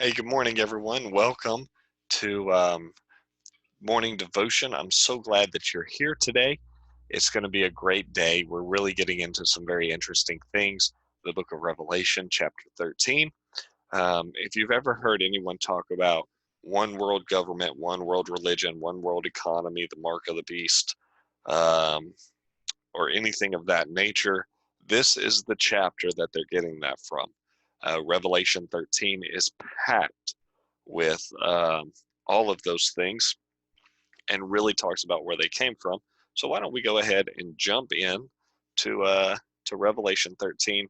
Hey, good morning, everyone. Welcome to morning devotion. I'm so glad that you're here today. It's going to be a great day. We're really getting into some very interesting things. The book of Revelation, chapter 13. If you've ever heard anyone talk about one world government, one world religion, one world economy, the mark of the beast, um, or anything of that nature, this is the chapter that they're getting that from. Revelation 13 is packed with all of those things and really talks about where they came from. So why don't we go ahead and jump in to Revelation 13?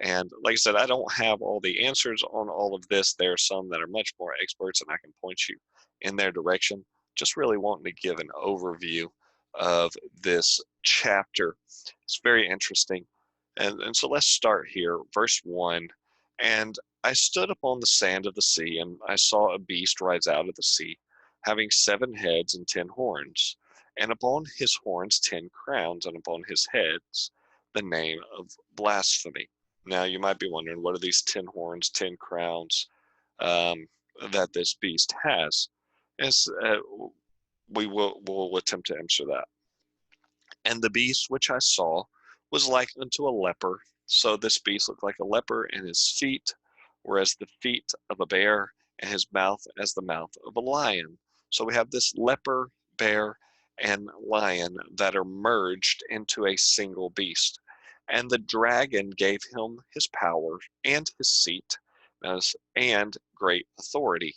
And like I said, I don't have all the answers on all of this. There are some that are much more experts, and I can point you in their direction. Just really wanting to give an overview of this chapter. It's very interesting. And so let's start here, verse 1. And I stood upon the sand of the sea, and I saw a beast rise out of the sea, having 7 heads and 10 horns, and upon his horns 10 crowns, and upon his heads the name of blasphemy. Now, you might be wondering, what are these 10 horns, 10 crowns um, that this beast has? As we'll attempt to answer that. And the beast which I saw was like unto a leper. So this beast looked like a leper, and his feet were as the feet of a bear, and his mouth as the mouth of a lion. So we have this leper, bear, and lion that are merged into a single beast. And the dragon gave him his power and his seat and great authority.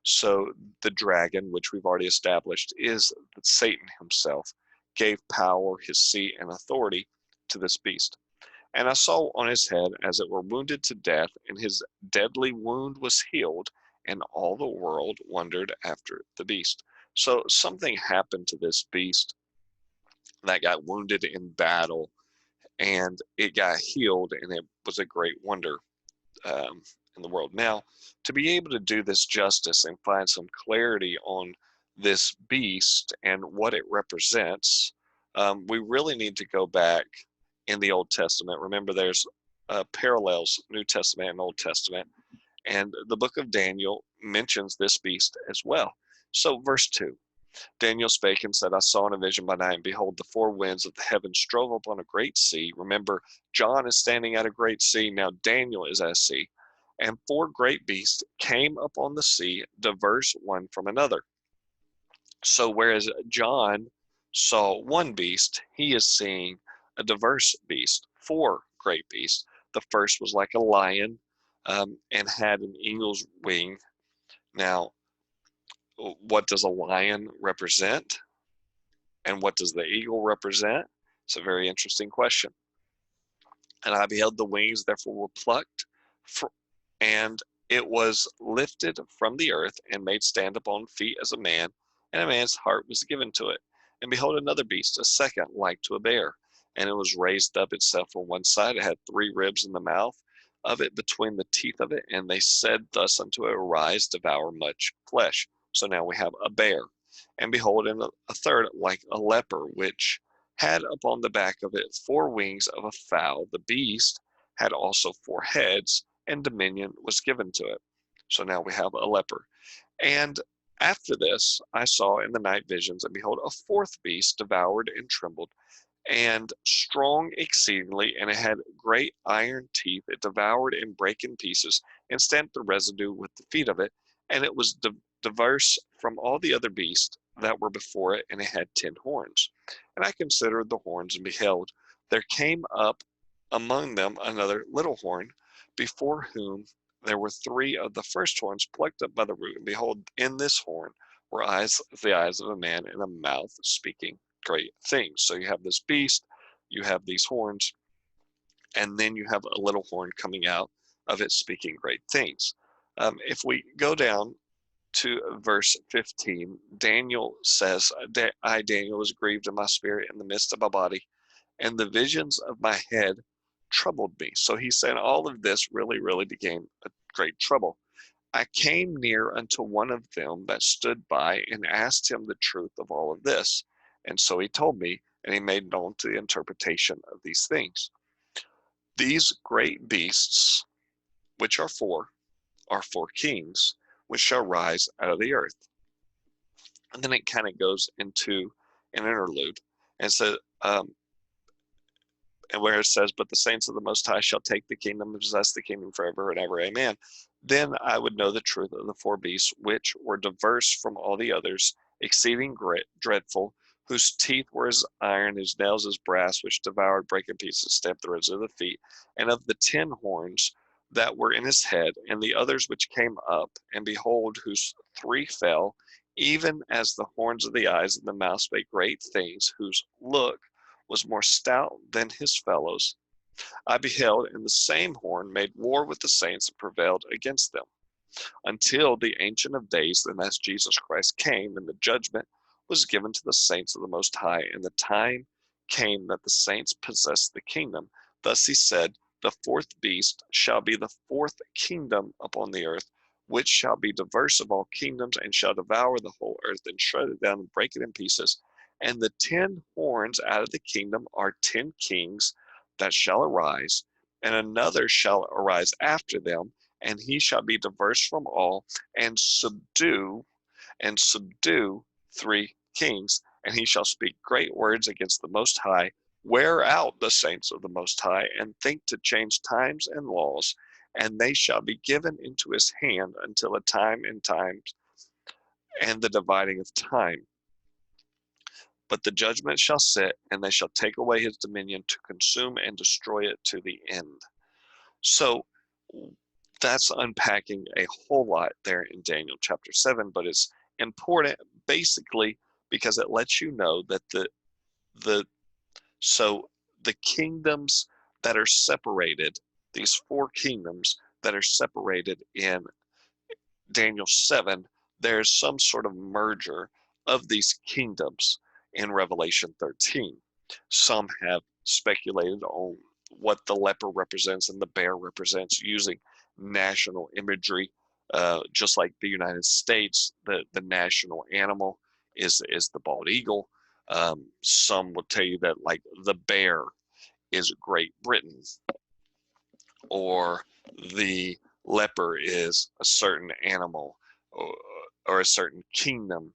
So the dragon, which we've already established, is Satan himself, gave power, his seat, and authority to this beast. And I saw on his head as it were wounded to death, and his deadly wound was healed, and all the world wondered after the beast. So something happened to this beast that got wounded in battle, and it got healed, and it was a great wonder um, in the world. Now, to be able to do this justice and find some clarity on this beast and what it represents, we really need to go back in the Old Testament. Remember, there's parallels, New Testament and Old Testament, and the book of Daniel mentions this beast as well. So, verse 2. Daniel spake and said, I saw in a vision by night, and behold, the 4 winds of the heavens strove upon a great sea. Remember, John is standing at a great sea. Now Daniel is at a sea. And 4 great beasts came upon the sea, diverse one from another. So whereas John saw one beast, he is seeing a diverse beast, 4 great beasts. The first was like a lion and had an eagle's wing. Now, what does a lion represent? And what does the eagle represent? It's a very interesting question. And I beheld the wings, therefore were plucked, and it was lifted from the earth and made stand upon feet as a man, and a man's heart was given to it. And behold, another beast, a second, like to a bear, and it was raised up itself on one side. It had 3 ribs in the mouth of it, between the teeth of it, and they said thus unto it, Arise, devour much flesh. So now we have a bear. And behold, and a third like a leper, which had upon the back of it 4 wings of a fowl. The beast had also 4 heads, and dominion was given to it. So now we have a leper. And after this, I saw in the night visions, and behold, a fourth beast devoured and trembled, and strong exceedingly, and it had great iron teeth. It devoured and brake in pieces, and stamped the residue with the feet of it, and it was diverse from all the other beasts that were before it, and it had 10 horns. And I considered the horns, and beheld, there came up among them another little horn, before whom there were 3 of the first horns plucked up by the root. And behold, in this horn were eyes, the eyes of a man, and a mouth speaking great things. So you have this beast, you have these horns, and then you have a little horn coming out of it speaking great things. If we go down to verse 15, Daniel says, I, Daniel, was grieved in my spirit in the midst of my body, and the visions of my head troubled me. So he said all of this really became a great trouble. I came near unto one of them that stood by and asked him the truth of all of this. And so he told me, and he made known to the interpretation of these things. These great beasts, which are 4, are 4 kings, which shall rise out of the earth. And then it kind of goes into an interlude, and so and where it says, "But the saints of the Most High shall take the kingdom and possess the kingdom forever and ever. Amen. Then I would know the truth of the 4 beasts, which were diverse from all the others, exceeding great, dreadful, whose teeth were as iron, whose nails as brass, which devoured, break in pieces, stamped the ribs of the feet, and of the 10 horns that were in his head, and the others which came up, and behold, whose 3 fell, even as the horns of the eyes, and the mouth spake great things, whose look was more stout than his fellows. I beheld, and the same horn made war with the saints and prevailed against them, until the Ancient of Days, and that's Jesus Christ, came, and the judgment was given to the saints of the Most High, and the time came that the saints possessed the kingdom. Thus he said, the 4th beast shall be the 4th kingdom upon the earth, which shall be diverse of all kingdoms, and shall devour the whole earth, and shred it down, and break it in pieces. And the 10 horns out of the kingdom are 10 kings that shall arise, and another shall arise after them, and he shall be diverse from all, and subdue 3 kings, and he shall speak great words against the Most High, wear out the saints of the Most High, and think to change times and laws, and they shall be given into his hand until a time and times and the dividing of time. But the judgment shall sit, and they shall take away his dominion to consume and destroy it to the end. So that's unpacking a whole lot there in Daniel chapter 7, but it's important basically because it lets you know that the so the kingdoms that are separated, these 4 kingdoms that are separated in Daniel 7, there's some sort of merger of these kingdoms in Revelation 13. Some have speculated on what the leper represents and the bear represents using national imagery. Just like the United States, the national animal is the bald eagle. Some will tell you that like the bear is Great Britain, or the leper is a certain animal, or a certain kingdom.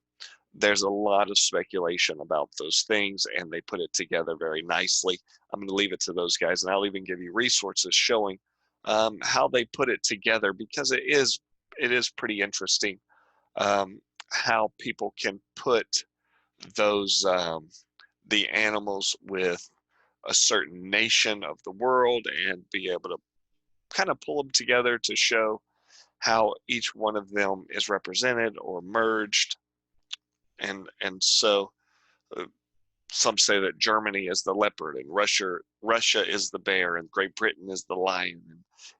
There's a lot of speculation about those things, and they put it together very nicely. I'm going to leave it to those guys, and I'll even give you resources showing how they put it together, because it is pretty interesting how people can put those the animals with a certain nation of the world and be able to kind of pull them together to show how each one of them is represented or merged. And so some say that Germany is the leopard, and Russia is the bear, and Great Britain is the lion,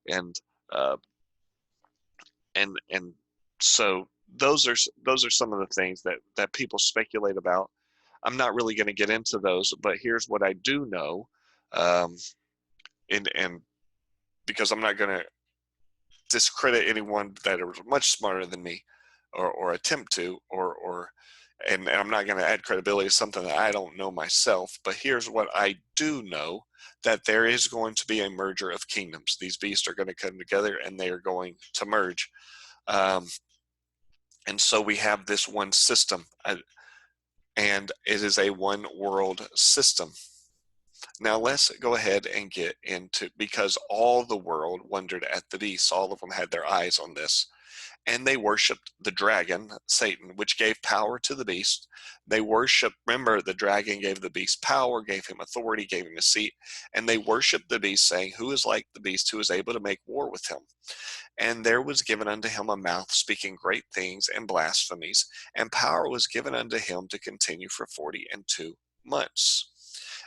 and uh, and so those are some of the things that people speculate about. I'm not really going to get into those, but here's what I do know, um, and because I'm not going to discredit anyone that is much smarter than me, or attempt to, and I'm not going to add credibility to something that I don't know myself. But here's what I do know: that there is going to be a merger of kingdoms. These beasts are going to come together, and they are going to merge. Um, and so we have this one system, and it is a one world system. Now let's go ahead and get into, because all the world wondered at the beast. All of them had their eyes on this. And they worshiped the dragon, Satan, which gave power to the beast. They worshiped, remember, the dragon gave the beast power, gave him authority, gave him a seat. And they worshiped the beast, saying, who is like the beast, who is able to make war with him? And there was given unto him a mouth speaking great things and blasphemies, and power was given unto him to continue for 42 months.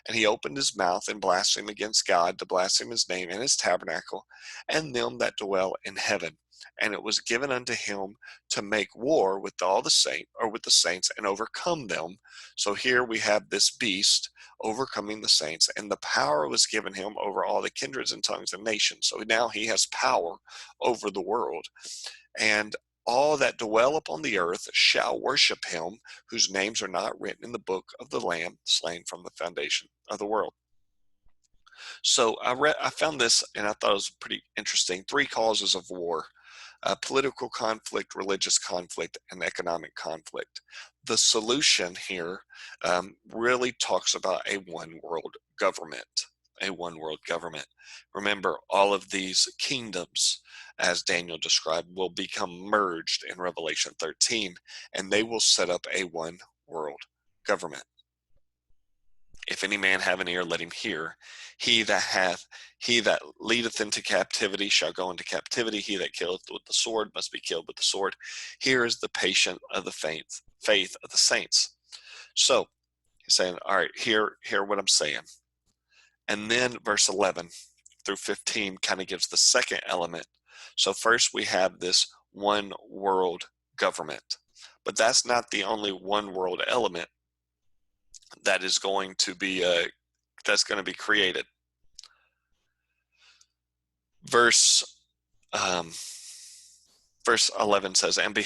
And he opened his mouth and blasphemed against God, to blaspheme his name and his tabernacle, and them that dwell in heaven. And it was given unto him to make war with all the saints, and overcome them. So here we have this beast overcoming the saints, and the power was given him over all the kindreds and tongues and nations. So now he has power over the world. And all that dwell upon the earth shall worship him, whose names are not written in the book of the Lamb, slain from the foundation of the world. So I found this and I thought it was pretty interesting. Three causes of war: political conflict, religious conflict, and economic conflict. The solution here really talks about a one world government. A one world government. Remember, all of these kingdoms, as Daniel described, will become merged in Revelation 13, and they will set up a one world government. If any man have an ear, let him hear. He that leadeth into captivity shall go into captivity. He that killeth with the sword must be killed with the sword. Here is the patient of the faith of the saints. So he's saying, all right, hear what I'm saying. And then verse 11 through 15 kind of gives the second element. So first we have this one world government, but that's not the only one world element that is going to be created. Verse um, verse 11 says, and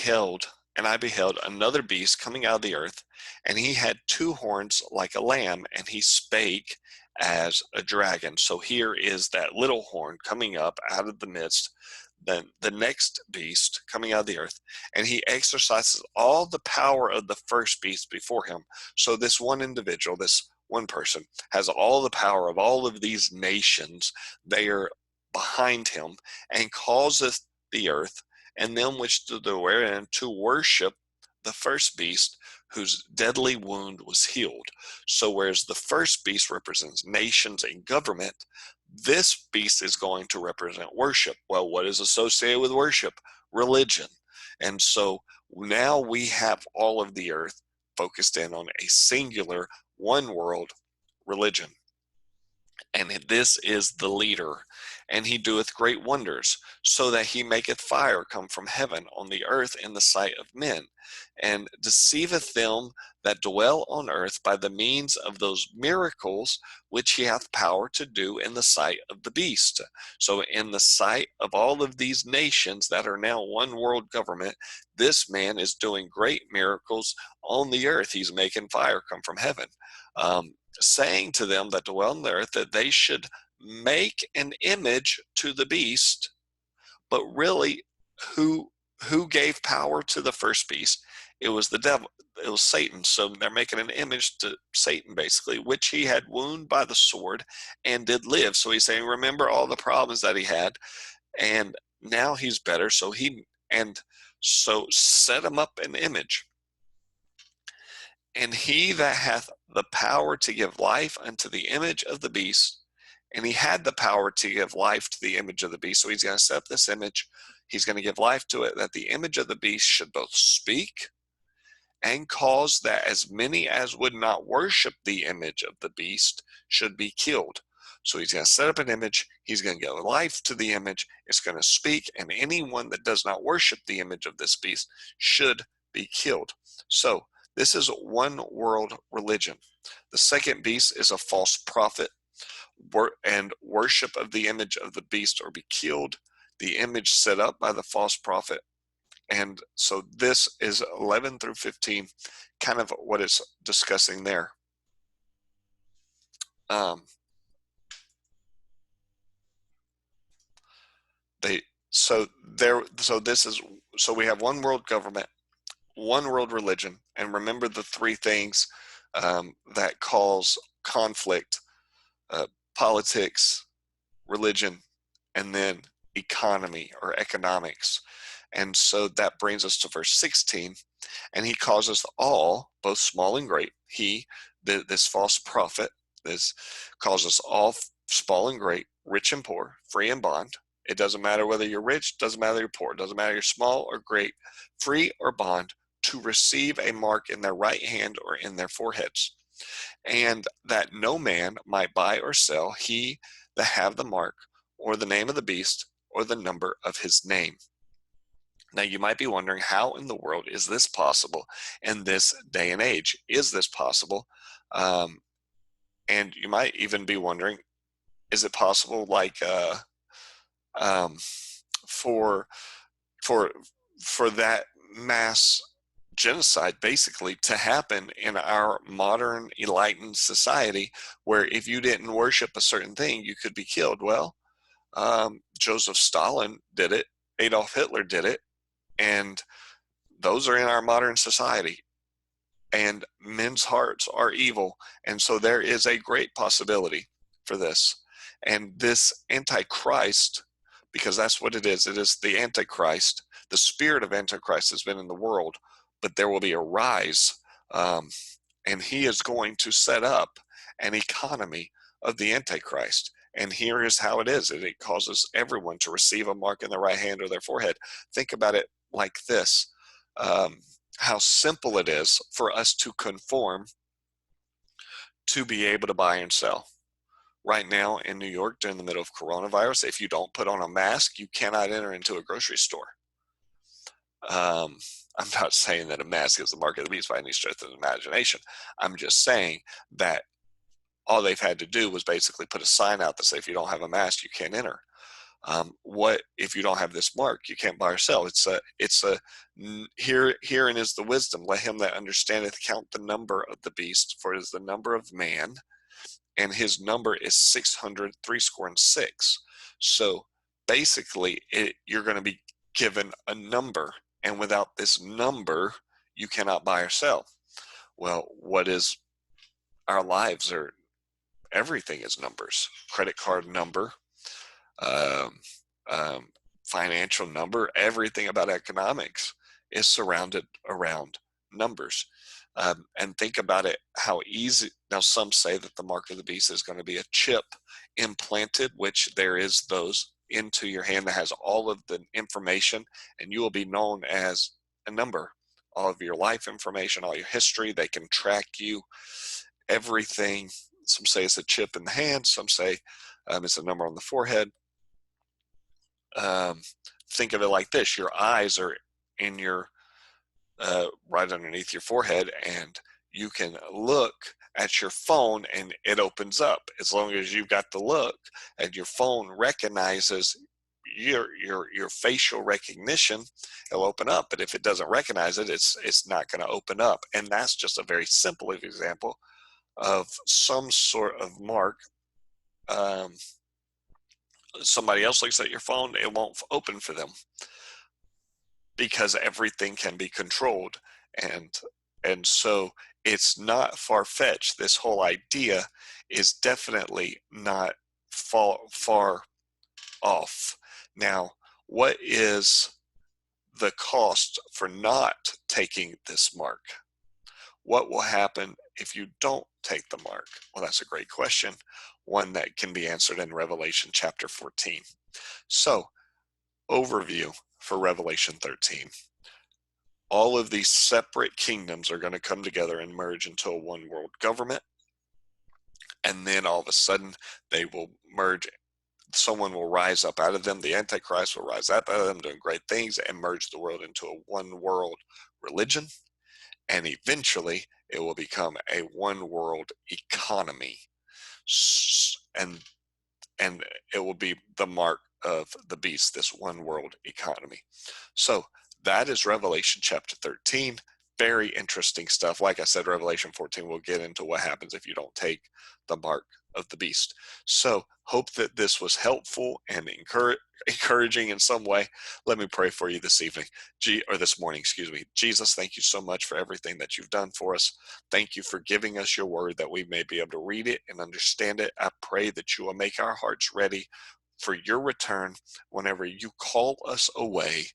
I beheld another beast coming out of the earth, and he had two horns like a lamb, and he spake as a dragon. So here is that little horn coming up out of the midst, then the next beast coming out of the earth, and he exercises all the power of the first beast before him. So this one individual, this one person, has all the power of all of these nations. They are behind him, and causeth the earth and them which stood therein to worship the first beast, whose deadly wound was healed. So whereas the first beast represents nations and government, this beast is going to represent worship. Well, what is associated with worship? Religion. And so now we have all of the earth focused in on a singular one world religion. And this is the leader, and he doeth great wonders, so that he maketh fire come from heaven on the earth in the sight of men, and deceiveth them that dwell on earth by the means of those miracles which he hath power to do in the sight of the beast. So in the sight of all of these nations that are now one world government, this man is doing great miracles on the earth. He's making fire come from heaven. Saying to them that dwell on the earth that they should make an image to the beast. But really, who gave power to the first beast? It was the devil. It was Satan. So they're making an image to Satan, basically, which he had wounded by the sword and did live. So he's saying, remember all the problems that he had, and now he's better. So set him up an image. And he that hath the power to give life unto the image of the beast, and he had the power to give life to the image of the beast. So he's going to set up this image. He's going to give life to it, that the image of the beast should both speak and cause that as many as would not worship the image of the beast should be killed. So he's going to set up an image. He's going to give life to the image. It's going to speak, and anyone that does not worship the image of this beast should be killed. So this is one world religion. The second beast is a false prophet, and worship of the image of the beast or be killed. The image set up by the false prophet. And so this is 11 through 15, kind of what it's discussing there. So we have one world government, one world religion, and remember the three things that cause conflict: politics, religion, and then economy or economics. And so that brings us to verse 16. And he causes all, both small and great, this false prophet, this causes all small and great, rich and poor, free and bond. It doesn't matter whether you're rich, doesn't matter you're poor, doesn't matter you're small or great, free or bond, to receive a mark in their right hand or in their foreheads, and that no man might buy or sell, he that have the mark, or the name of the beast, or the number of his name. Now you might be wondering, how in the world is this possible in this day and age? Is this possible? And you might even be wondering, is it possible, like for for that mass genocide basically to happen in our modern enlightened society, where if you didn't worship a certain thing, you could be killed. Well, Joseph Stalin did it, Adolf Hitler did it, and those are in our modern society. And men's hearts are evil. And so there is a great possibility for this. And this Antichrist, because that's what it is the Antichrist. The spirit of Antichrist has been in the world, but there will be a rise. Um, and he is going to set up an economy of the Antichrist. And here is how it is: it causes everyone to receive a mark in their right hand or their forehead. Think about it like this: um, how simple it is for us to conform to be able to buy and sell. Right now in New York, during the middle of coronavirus, if you don't put on a mask, you cannot enter into a grocery store. Um, I'm not saying that a mask is the mark of the beast by any stretch of the imagination. I'm just saying that all they've had to do was basically put a sign out that say, if you don't have a mask, you can't enter. What if you don't have this mark? You can't buy or sell. Herein is the wisdom. Let him that understandeth count the number of the beast, for it is the number of man, and his number is 600 threescore and six. So basically, you're going to be given a number, and without this number, you cannot buy or sell. Well, what is our lives? Are everything is numbers. Credit card number, um, um, financial number, everything about economics is surrounded around numbers. And think about it, how easy. Now, some say that the mark of the beast is going to be a chip implanted, which there is those into your hand that has all of the information, and you will be known as a number. All of your life information, all your history, they can track you, everything. Some say it's a chip in the hand, some say it's a number on the forehead. um, think of it like this: your eyes are in your right underneath your forehead, and you can look at your phone and it opens up. As long as you've got the look and your phone recognizes your facial recognition, it'll open up. But if it doesn't recognize it, it's not going to open up. And that's just a very simple example of some sort of mark. um, Somebody else looks at your phone, it won't open for them, because everything can be controlled. And so it's not far-fetched. This whole idea is definitely not far off. Now, what is the cost for not taking this mark? What will happen if you don't take the mark? Well, that's a great question, one that can be answered in Revelation chapter 14. So, overview for Revelation 13. All of these separate kingdoms are going to come together and merge into a one world government. And then all of a sudden, they will merge. Someone will rise up out of them. The Antichrist will rise up out of them, doing great things, and merge the world into a one world religion. And eventually, it will become a one world economy. And and it will be the mark of the beast, this one world economy. So that is Revelation chapter 13. Very interesting stuff. Like I said, Revelation 14 will get into what happens if you don't take the mark of the beast. So hope that this was helpful and encouraging in some way. Let me pray for you this evening, or this morning, excuse me. Jesus, thank you so much for everything that you've done for us. Thank you for giving us your word that we may be able to read it and understand it. I pray that you will make our hearts ready for your return whenever you call us away.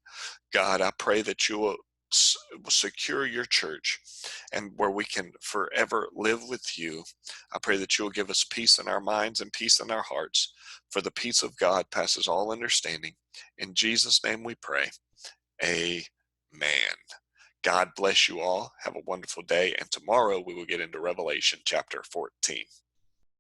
God, I pray that you will secure your church and where we can forever live with you. I pray that you will give us peace in our minds and peace in our hearts, for the peace of God passes all understanding. In Jesus' name we pray. Amen. God bless you all. Have a wonderful day. And tomorrow we will get into Revelation chapter 14.